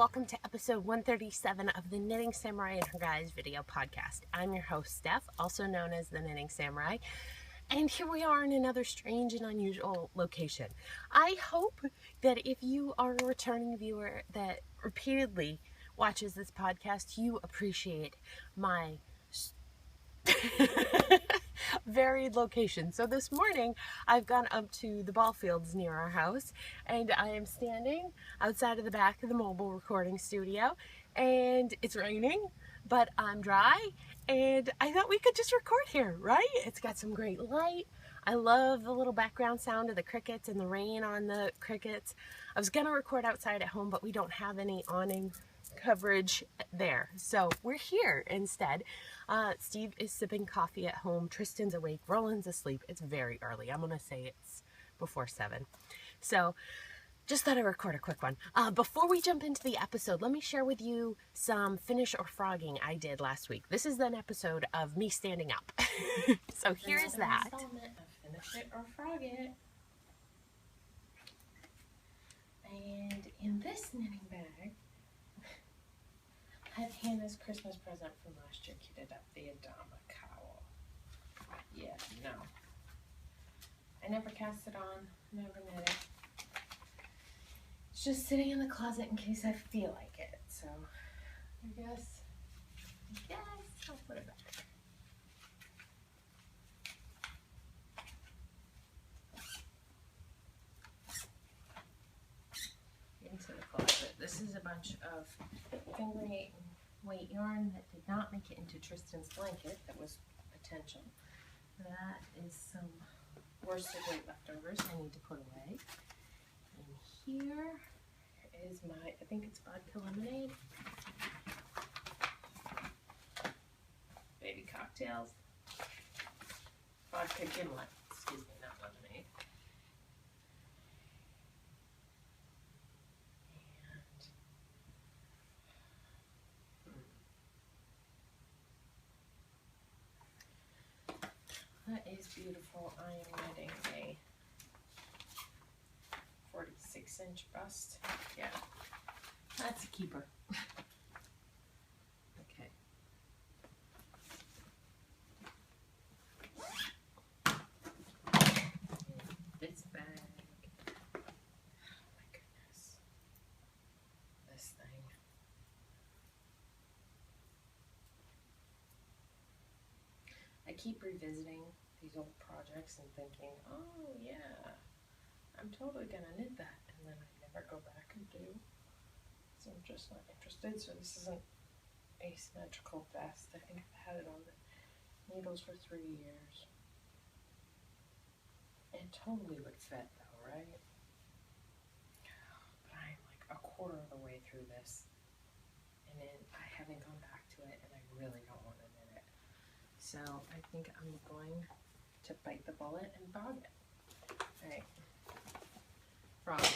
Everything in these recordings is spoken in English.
welcome to episode 137 of the Knitting Samurai and Her Guys video podcast. I'm your host, Steph, also known as the Knitting Samurai, and here we are in another strange and unusual location. I hope that if you are a returning viewer that repeatedly watches this podcast, you appreciate my varied location. So this morning I've gone up to the ball fields near our house, and I am standing outside of the back of the Moible recording studio, and it's raining, but I'm dry, and I thought we could just record here, right? It's got some great light. I love the little background sound of the crickets and the rain on the crickets. I was gonna record outside at home, but we don't have any awning coverage there, so we're here instead. Steve is sipping coffee at home. Tristan's awake. Roland's asleep. It's very early. I'm gonna say it's before 7. So just thought I'd record a quick one. Before we jump into the episode, let me share with you some finish or frogging I did last week. This is an episode of me standing up. So here's that. Finish it or frog it. And in this knitting bag, I have Hannah's Christmas present from last year, kitted up the Adama cowl. Yeah, no. I never cast it on, never knit it. It's just sitting in the closet in case I feel like it, so I guess I'll put it back. Into the closet. This is a bunch of finger weight yarn that did not make it into Tristan's blanket that was potential. That is some worsted weight leftovers I need to put away. And here is my, I think it's vodka lemonade. Baby cocktails. Vodka gimlet, excuse me, not lemonade. That is beautiful. I am knitting a 46-inch bust. Yeah, that's a keeper. Okay. This bag. Oh my goodness. This thing. I keep revisiting these old projects and thinking, oh yeah, I'm totally gonna knit that, and then I never go back and do, so I'm just not interested. So this is an asymmetrical vest. I think I've had it on the needles for 3 years. It totally would fit though, right? But I'm like a quarter of the way through this, and then I haven't gone back to it, and I really don't want to knit it. So I think I'm going to bite the bullet and frog it. Alright. Frog.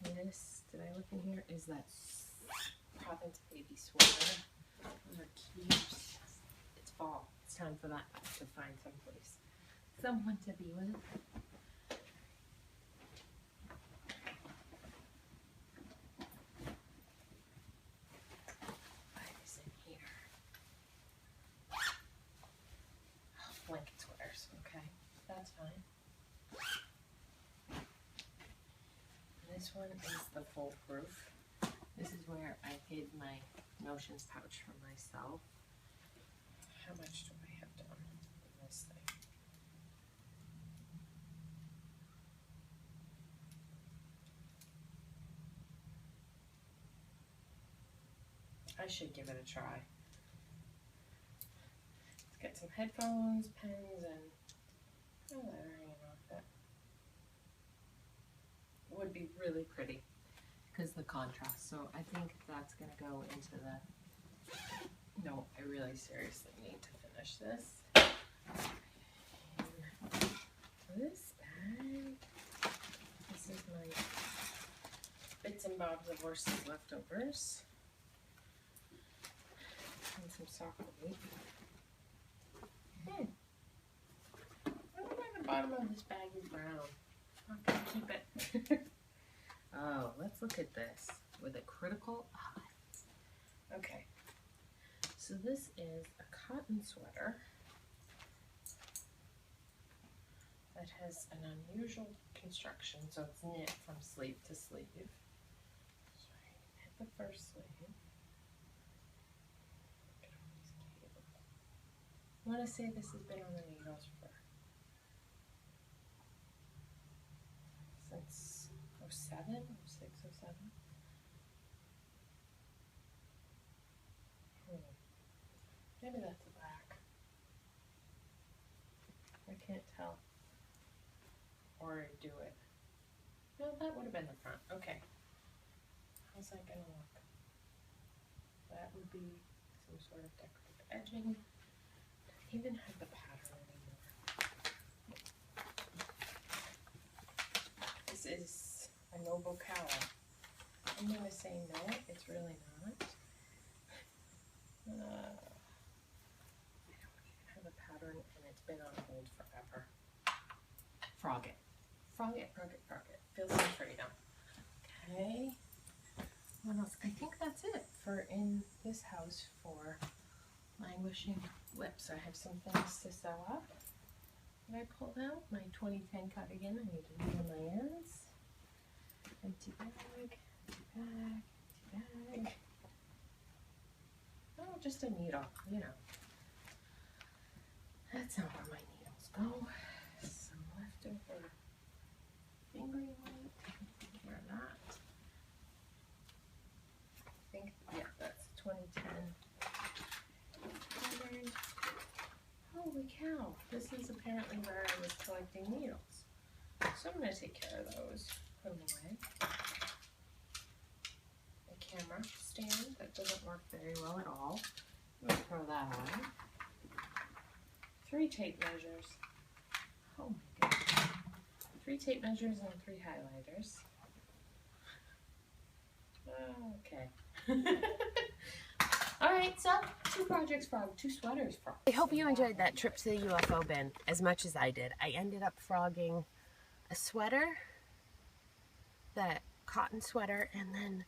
This, did I look in here? Is that Province baby sweater. Those are cute. It's fall. It's time for that to find someplace. Someone to be with. Blanket squares, okay, that's fine. This one is the foolproof. This is where I hid my notions pouch for myself. How much do I have done in this thing? I should give it a try. Get some headphones, pens, and that hanging off it. It would be really pretty because the contrast. So I think that's gonna go into the. No, I really seriously need to finish this. And this bag. This is my bits and bobs of worsted leftovers and some sock weight. I wonder why the bottom of this bag is brown. I'm not gonna keep it. Oh, let's look at this. with a critical eye. Okay, so this is a cotton sweater that has an unusual construction, so it's knit from sleeve to sleeve. So I hit the first sleeve. Look at all these cables. I want to say this has been on the needles for since 07, 06, 07. Maybe that's the back. I can't tell. Or do it. No, that would have been the front. Okay. How's that gonna look? That would be some sort of decorative edging. Doesn't even have the pattern anymore. This is a Moible cowl. I'm gonna say no, it's really not. I don't even have a pattern and it's been on hold forever. Frog it. Frog it, frog it, frog it. Feel some freedom. Okay. What else? I think that's it for in this house for languishing whips. I have some things to sew up. Did I pull out my 2010 cardigan? I need new lands. Empty bag, empty bag, empty bag. Oh, just a needle, you know. That's not where my needles go. Some leftover fingering weight. Where not. I think, yeah, that's 2010 pattern. Holy cow, this is apparently where I was collecting needles. So I'm going to take care of those, put them away. A camera stand that doesn't work very well at all. I'm going to throw that away. 3 tape measures. Oh my goodness. 3 tape measures and 3 highlighters. Okay. Alright, so 2 projects frog, 2 sweaters frog. I hope you enjoyed that trip to the UFO bin as much as I did. I ended up frogging a sweater, that cotton sweater, and then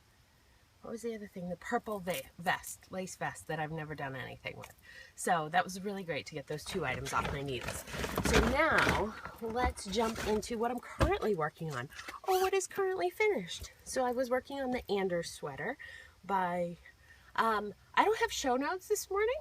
what was the other thing? The purple vest, lace vest that I've never done anything with. So that was really great to get those 2 items off my needles. So now let's jump into what I'm currently working on, or what is currently finished. So I was working on the Anders sweater by, I don't have show notes this morning,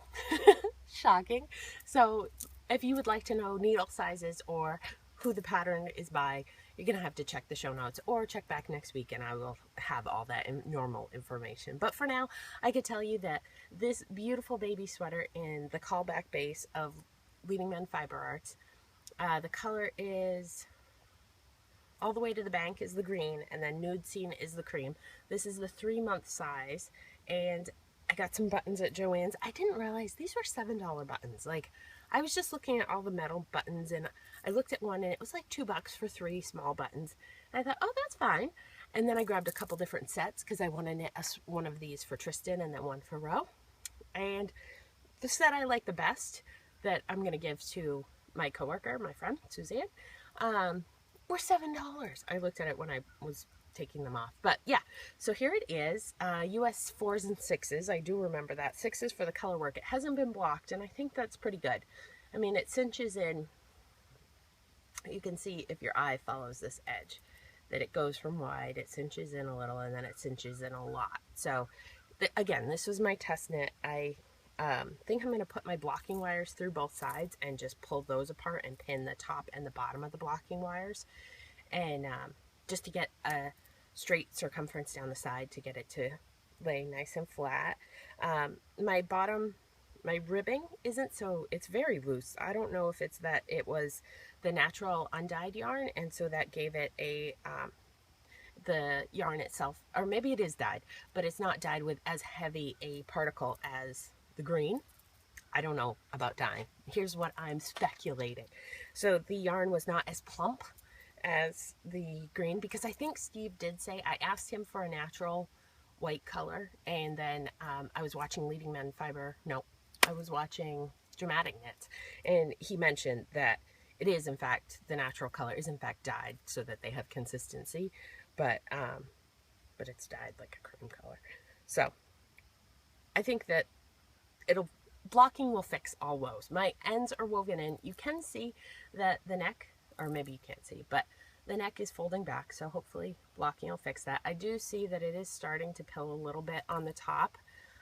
shocking. So if you would like to know needle sizes or who the pattern is by, you're going to have to check the show notes or check back next week and I will have all that normal information. But for now, I could tell you that this beautiful baby sweater in the callback base of Leading Men Fiber Arts, the color is all the way to the bank is the green, and then nude scene is the cream. This is the 3-month size, and I got some buttons at Joann's. I didn't realize these were $7 buttons. Like, I was just looking at all the metal buttons, and I looked at one, and it was like $2 for 3 small buttons. And I thought, oh, that's fine. And then I grabbed a couple different sets because I want to knit one of these for Tristan and then one for Ro. And the set I like the best that I'm going to give to my coworker, my friend, Suzanne, were $7. I looked at it when I was taking them off. But yeah, so here it is, US 4s and 6s. I do remember that. 6s for the color work. It hasn't been blocked, and I think that's pretty good. I mean, it cinches in. You can see if your eye follows this edge that it goes from wide, it cinches in a little, and then it cinches in a lot. So again, this was my test knit. I think I'm going to put my blocking wires through both sides and just pull those apart and pin the top and the bottom of the blocking wires, and just to get a straight circumference down the side to get it to lay nice and flat. My ribbing isn't, so it's very loose. I don't know if it's that it was the natural undyed yarn, and so that gave it a the yarn itself, or maybe it is dyed, but it's not dyed with as heavy a particle as the green. I don't know about dyeing. Here's what I'm speculating. So the yarn was not as plump as the green, because I think Steve did say, I asked him for a natural white color, and then I was watching Leading Men Fiber, no, I was watching Dramatic Knits, and he mentioned that it is in fact, the natural color is in fact dyed so that they have consistency, but but it's dyed like a cream color. So I think that blocking will fix all woes. My ends are woven in. You can see that the neck, or maybe you can't see, but the neck is folding back, so hopefully blocking will fix that. I do see that it is starting to pill a little bit on the top.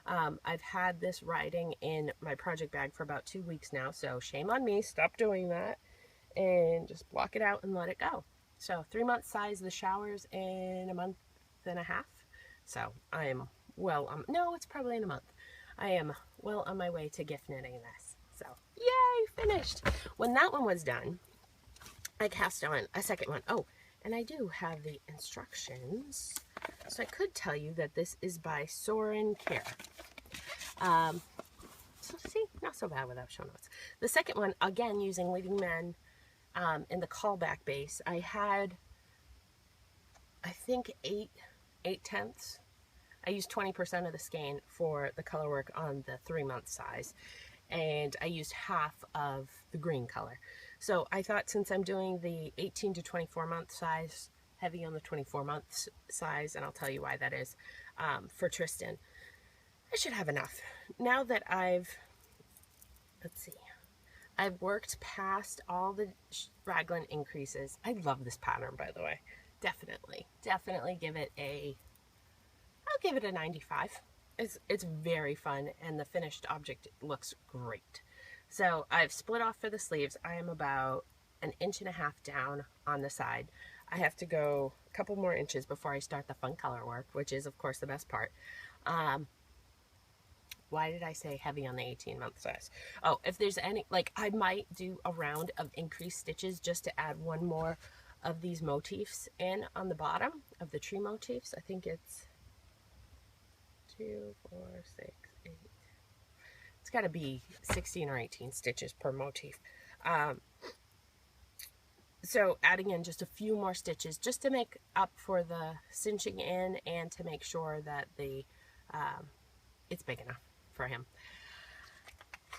I've had this riding in my project bag for about 2 weeks now, so shame on me. Stop doing that and just block it out and let it go. So 3-month size, the showers in a month and a half. So I am no, it's probably in a month. I am well on my way to gift knitting this. So yay, finished. When that one was done, I cast on a second one. Oh, and I do have the instructions. So I could tell you that this is by Soren Care. So see, not so bad without show notes. The second one, again, using Leading Men in the callback base, I had, I think, 8/10. I used 20% of the skein for the color work on the 3-month size, and I used half of the green color. So I thought, since I'm doing the 18 to 24 month size, heavy on the 24 month size, and I'll tell you why that is, for Tristan, I should have enough. Now that let's see, I've worked past all the raglan increases. I love this pattern, by the way. Definitely give it I'll give it a 95. It's very fun, and the finished object looks great. So I've split off for the sleeves. I am about 1.5 inches down on the side. I have to go a couple more inches before I start the fun color work, which is, of course, the best part. Why did I say heavy on the 18-month size? Oh, if there's any, like, I might do a round of increased stitches just to add one more of these motifs in on the bottom of the tree motifs. I think it's 2, 4, 6, 8. It's got to be 16 or 18 stitches per motif. So adding in just a few more stitches just to make up for the cinching in, and to make sure that the it's big enough for him.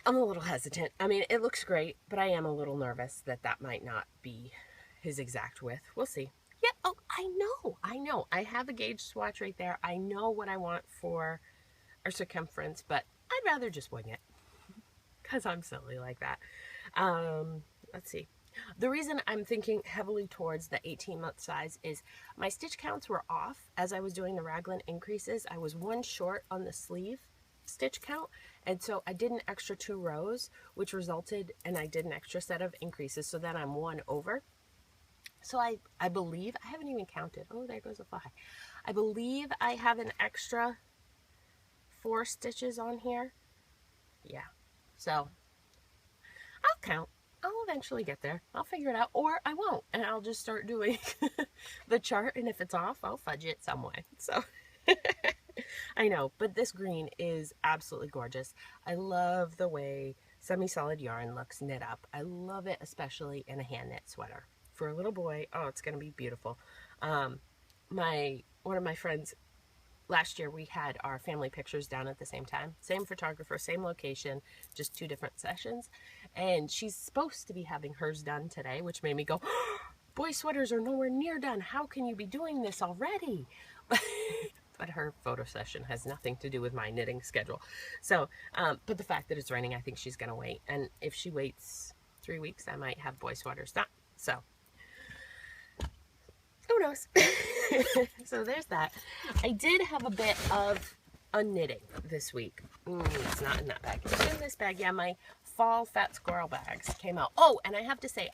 I'm a little hesitant. I mean, it looks great, but I am a little nervous that that might not be his exact width. We'll see. Yeah, oh, I know. I have a gauge swatch right there. I know what I want for our circumference, but I'd rather just wing it because I'm silly like that. Let's see. The reason I'm thinking heavily towards the 18-month size is my stitch counts were off as I was doing the raglan increases. I was 1 short on the sleeve stitch count, and so I did an extra 2 rows, which resulted, and I did an extra set of increases, so then I'm 1 over. So I believe, I haven't even counted. Oh, there goes a fly. I believe I have an extra 4 stitches on here. Yeah. So I'll count. I'll eventually get there. I'll figure it out, or I won't, and I'll just start doing the chart, and if it's off, I'll fudge it some way. So I know, but this green is absolutely gorgeous. I love the way semi-solid yarn looks knit up. I love it, especially in a hand knit sweater. For a little boy, oh, it's going to be beautiful. One of my friends, last year we had our family pictures down at the same time. Same photographer, same location, just 2 different sessions. And she's supposed to be having hers done today, which made me go, oh, boy sweaters are nowhere near done. How can you be doing this already? But her photo session has nothing to do with my knitting schedule. So, but the fact that it's raining, I think she's going to wait. And if she waits 3 weeks, I might have boy sweaters done. So, who knows? So there's that. I did have a bit of unknitting this week. It's not in that bag. It's in this bag. Yeah, my fall fat squirrel bags came out. Oh, and I have to say,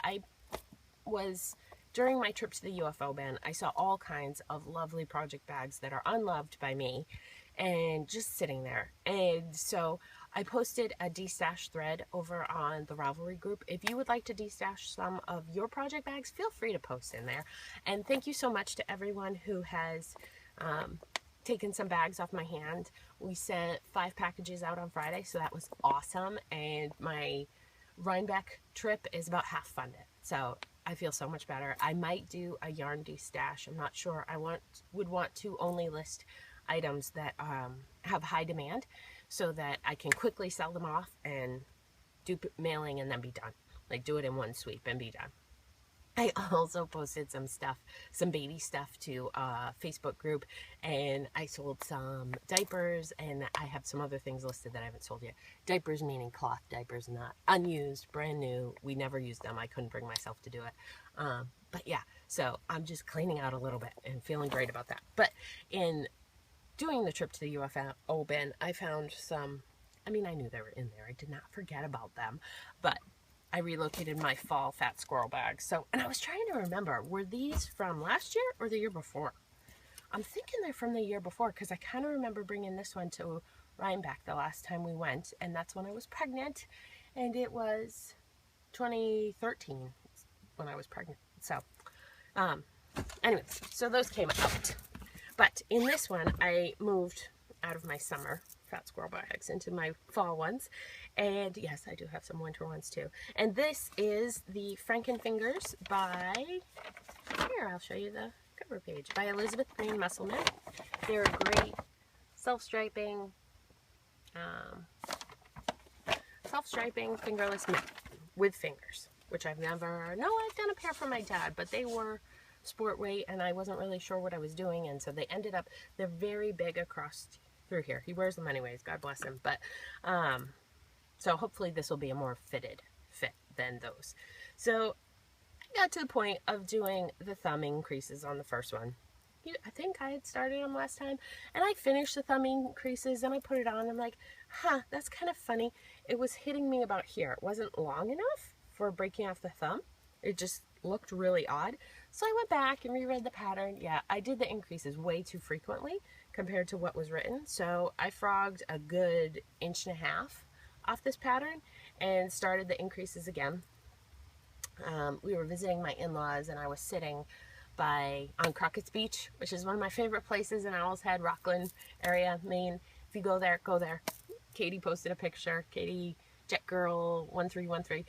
during my trip to the UFO bin, I saw all kinds of lovely project bags that are unloved by me and just sitting there. And so I posted a destash thread over on the Ravelry group. If you would like to destash some of your project bags, feel free to post in there. And thank you so much to everyone who has taken some bags off my hand. We sent 5 packages out on Friday, so that was awesome. And my Rhinebeck trip is about half funded. So I feel so much better. I might do a yarn destash. I'm not sure. I would want to only list items that have high demand, so that I can quickly sell them off and do mailing and then be done. Like, do it in one sweep and be done. I also posted some stuff, some baby stuff to a Facebook group, and I sold some diapers, and I have some other things listed that I haven't sold yet. Diapers meaning cloth diapers, not unused, brand new. We never used them. I couldn't bring myself to do it. But yeah, so I'm just cleaning out a little bit and feeling great about that. But in doing the trip to the UFO bin, I found some, I mean, I knew they were in there. I did not forget about them, but I relocated my fall fat squirrel bag. So, and I was trying to remember, were these from last year or the year before? I'm thinking they're from the year before because I kind of remember bringing this one to Rhinebeck the last time we went, and that's when I was pregnant, and it was 2013 when I was pregnant. So, um, anyways, so those came out. But in this one, I moved out of my summer fat squirrel bags into my fall ones. And yes, I do have some winter ones too. And this is the Frankenfingers by, here, I'll show you the cover page, by Elizabeth Green Musselman. They're a great self-striping fingerless mitt with fingers, which I've never, no, I've done a pair for my dad, but they were sport weight and I wasn't really sure what I was doing, and so they ended up, they're very big across through here. He wears them anyways, God bless him. But so hopefully this will be a more fitted fit than those. So I got to the point of doing the thumb increases on the first one. I think I had started them last time, and I finished the thumb increases and I put it on. I'm like, huh, that's kind of funny. It was hitting me about here. It wasn't long enough for breaking off the thumb. It just looked really odd. So I went back and reread the pattern. Yeah, I did the increases way too frequently compared to what was written. So I frogged a good 1.5 inches off this pattern and started the increases again. We were visiting my in-laws and I was sitting on Crockett's Beach, which is one of my favorite places in Owl's Head, Rockland area, Maine. If you go there, go there. Katie posted a picture. Katie JetGirl1313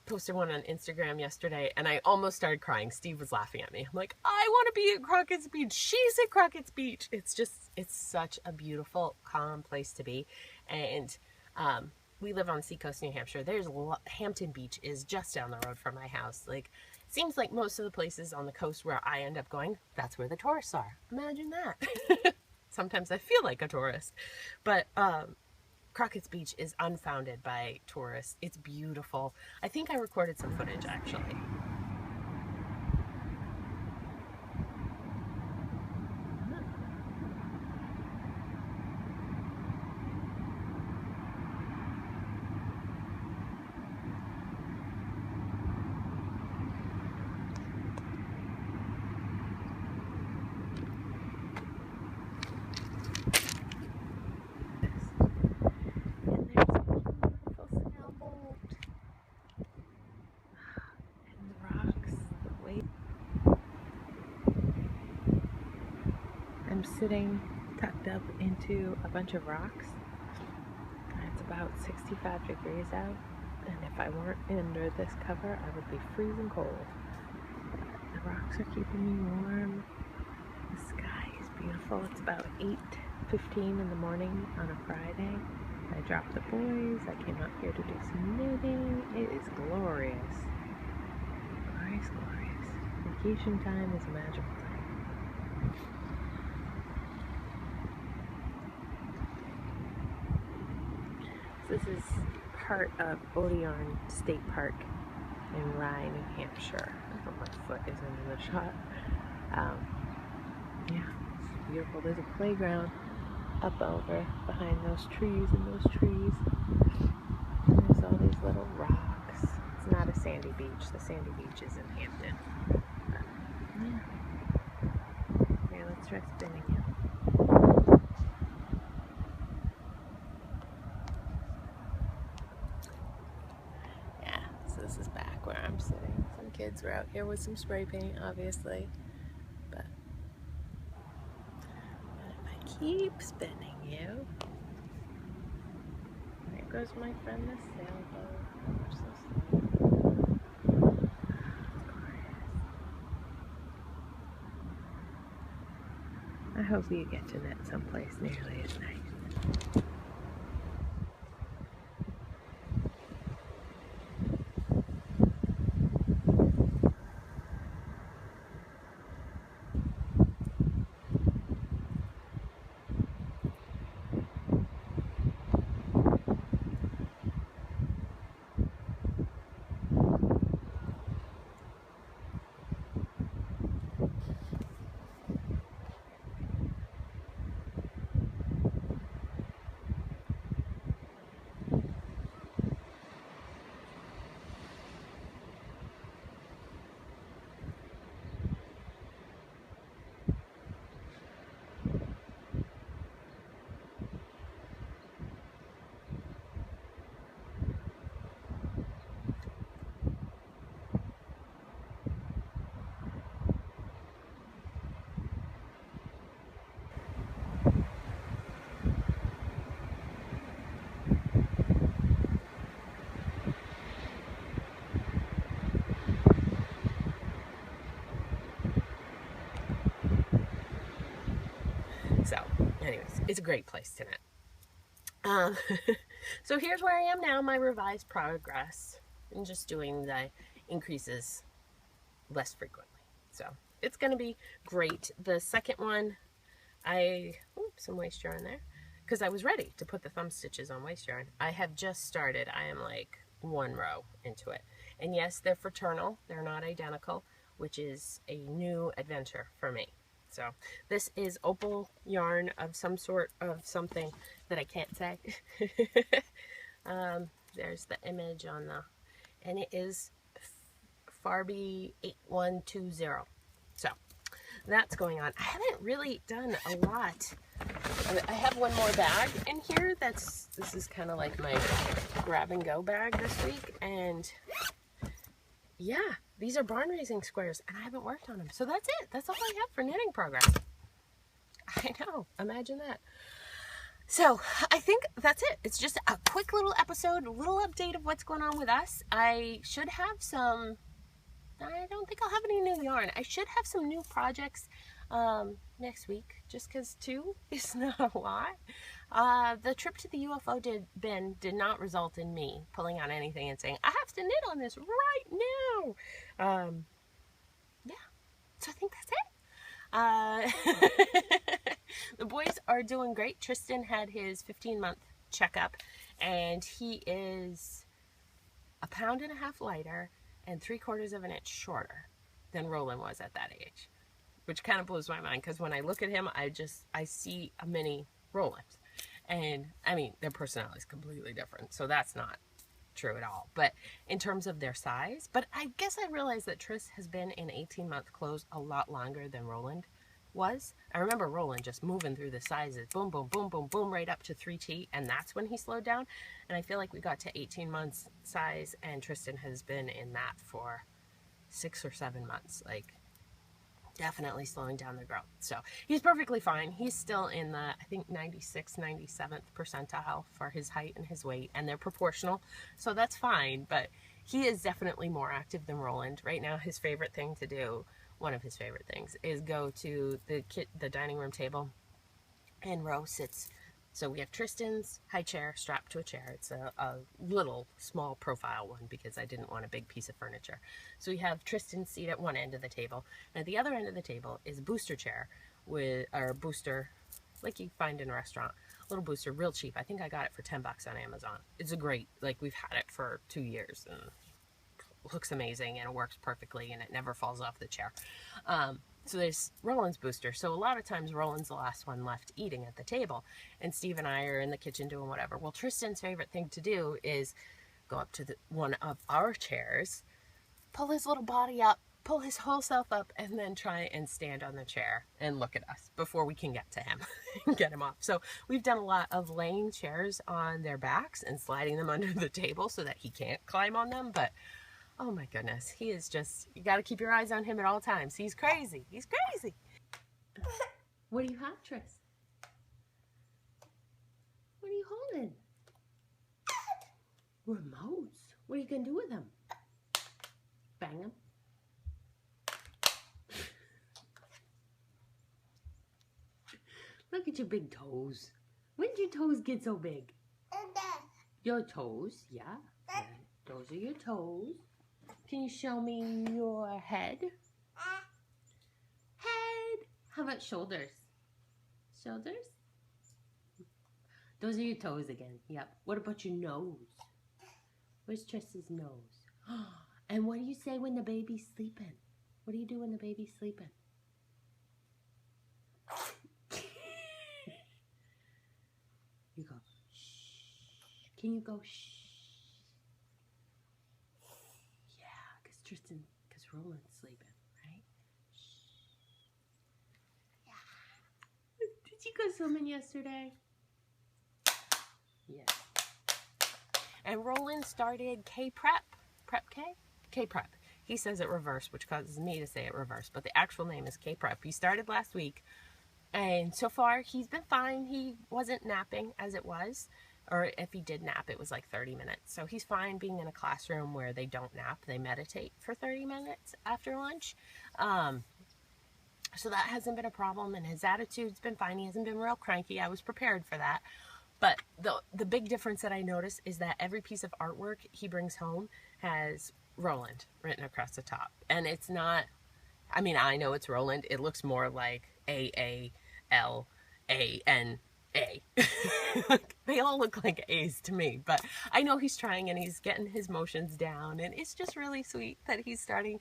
posted one on Instagram yesterday, and I almost started crying. Steve was laughing at me. I'm like, I want to be at Crockett's Beach. She's at Crockett's Beach. It's such a beautiful, calm place to be. And we live on Seacoast, New Hampshire. Hampton Beach is just down the road from my house. Like, seems like most of the places on the coast where I end up going, that's where the tourists are. Imagine that. Sometimes I feel like a tourist. But Crockett's Beach is unfounded by tourists. It's beautiful. I think I recorded some footage, actually. I'm sitting tucked up into a bunch of rocks. It's about 65 degrees out, and if I weren't under this cover, I would be freezing cold. But the rocks are keeping me warm. The sky is beautiful. It's about 8:15 in the morning on a Friday. I dropped the boys. I came out here to do some knitting. It is glorious. Glorious, glorious. Vacation time is a magical time. This is part of Odeon State Park in Rye, New Hampshire. I hope my foot isn't in the shot. Yeah, it's beautiful. There's a playground up over behind those trees and those trees. And there's all these little rocks. It's not a sandy beach. The sandy beach is in Hampton. But, yeah. Here, let's try spinning it. This is back where I'm sitting. Some kids were out here with some spray paint, obviously. But if I keep spinning you, there goes my friend the sailboat. We're so slow. It's glorious. I hope you get to knit someplace nearly as nice. it's a great place to knit. So here's where I am now, my revised progress, and just doing the increases less frequently. So it's going to be great. The second one, some waist yarn there, because I was ready to put the thumb stitches on waist yarn. I have just started. I am like one row into it. And yes, they're fraternal. They're not identical, which is a new adventure for me. So this is opal yarn of some sort of something that I can't say. There's the image on the, and it is Farby 8120. So that's going on. I haven't really done a lot. I have one more bag in here. This is kind of like my grab and go bag this week. And yeah, these are barn raising squares and I haven't worked on them. So that's it. That's all I have for knitting progress. I know, imagine that. So I think that's it. It's just a quick little episode, a little update of what's going on with us. I should have some, I don't think I'll have any new yarn. I should have some new projects next week, just because 2 is not a lot. The trip to the UFO bin did not result in me pulling out anything and saying, I have to knit on this right now. Yeah, so I think that's it. The boys are doing great. Tristan had his 15-month checkup, and he is 1.5 pounds lighter and 3/4 of an inch shorter than Roland was at that age, which kind of blows my mind, because when I look at him, I see a mini Roland. And I mean, their personality is completely different, so that's not true at all. But in terms of their size, but I guess I realized that Tris has been in 18-month clothes a lot longer than Roland was. I remember Roland just moving through the sizes, boom, boom, boom, boom, boom, right up to 3T, and that's when he slowed down. And I feel like we got to 18 months size, and Tristan has been in that for 6 or 7 months, like definitely slowing down the growth. So he's perfectly fine. He's still in the, I think, 96th, 97th percentile for his height and his weight, and they're proportional, so that's fine. But he is definitely more active than Roland. Right now, his favorite thing to do, one of his favorite things, is go to the dining room table and row sits. So we have Tristan's high chair strapped to a chair. It's a little small profile one because I didn't want a big piece of furniture. So we have Tristan's seat at one end of the table, and at the other end of the table is a booster chair with, or booster like you find in a restaurant. A little booster, real cheap. I think I got it for $10 on Amazon. It's a great, like, we've had it for 2 years and looks amazing, and it works perfectly, and it never falls off the chair. So there's Roland's booster. So a lot of times Roland's the last one left eating at the table, and Steve and I are in the kitchen doing whatever. Well, Tristan's favorite thing to do is go up to one of our chairs, pull his little body up, pull his whole self up, and then try and stand on the chair and look at us before we can get to him and get him off. So we've done a lot of laying chairs on their backs and sliding them under the table so that he can't climb on them. But oh my goodness, he is just, you got to keep your eyes on him at all times. He's crazy. He's crazy. What do you have, Tris? What are you holding? Remotes. What are you going to do with them? Bang them? Look at your big toes. When did your toes get so big? Your toes, yeah. Those are your toes. Can you show me your head? Head. How about shoulders? Shoulders? Those are your toes again. Yep. What about your nose? Where's Tris's nose? And what do you say when the baby's sleeping? What do you do when the baby's sleeping? You go, shh. Can you go, shh? Because Roland's sleeping, right? Shh. Yeah. Did you go swimming yesterday? Yeah. And Roland started K-Prep. Prep K? K-Prep. He says it reverse, which causes me to say it reverse, but the actual name is K-Prep. He started last week, and so far he's been fine. He wasn't napping as it was. Or if he did nap, it was like 30 minutes. So he's fine being in a classroom where they don't nap. They meditate for 30 minutes after lunch. So that hasn't been a problem, and his attitude's been fine. He hasn't been real cranky. I was prepared for that. But the big difference that I notice is that every piece of artwork he brings home has Roland written across the top. And it's not, I mean, I know it's Roland. It looks more like A-A-L-A-N-A. They all look like A's to me, but I know he's trying and he's getting his motions down, and it's just really sweet that he's starting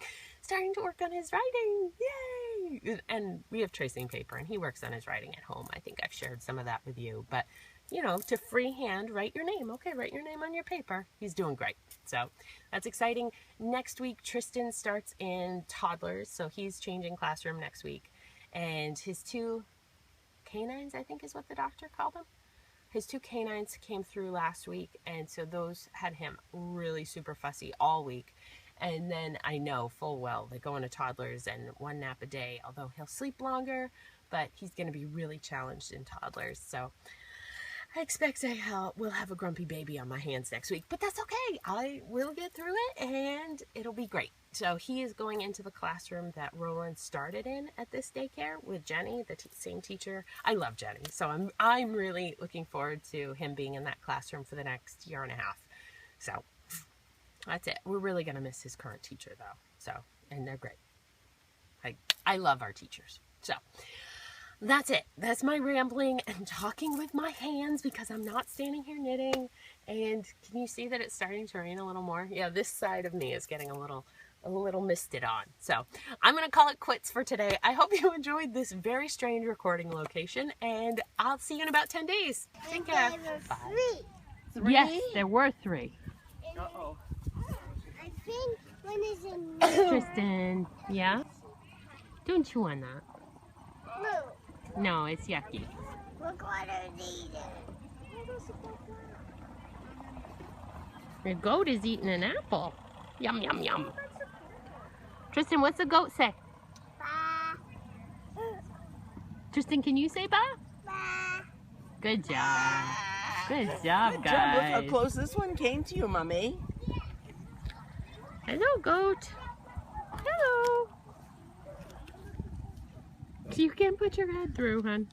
to work on his writing. Yay! And we have tracing paper, and he works on his writing at home. I think I've shared some of that with you, but you know, to freehand write your name. Okay, write your name on your paper. He's doing great. So that's exciting. Next week, Tristan starts in toddlers, so he's changing classroom next week. And his 2 canines, I think is what the doctor called them. His 2 canines came through last week, and so those had him really super fussy all week. And then I know full well they go into toddlers and 1 nap a day, although he'll sleep longer, but he's going to be really challenged in toddlers. So I expect I will have a grumpy baby on my hands next week, but that's okay. I will get through it, and it'll be great. So he is going into the classroom that Roland started in at this daycare with Jenny, the same teacher. I love Jenny, so I'm really looking forward to him being in that classroom for the next year and a half. So that's it. We're really going to miss his current teacher, though. So, and they're great. I love our teachers. So that's it. That's my rambling and talking with my hands because I'm not standing here knitting. And can you see that it's starting to rain a little more? Yeah, this side of me is getting a little misted on. So I'm going to call it quits for today. I hope you enjoyed this very strange recording location, and I'll see you in about 10 days. Take care. Bye. 3? Yes, there were 3. Uh-oh. I think one is in Tristan, yeah? Don't chew on that. blue. No, it's yucky. Look what are these. The goat is eating an apple. Yum, yum, yum. Tristan, what's the goat say? Ba, Tristan, can you say ba? ba. Good job. Good job, Good job. Look guys. how close this one came to you, Mommy. Hello, goat. Hello. You can put your head through, hon.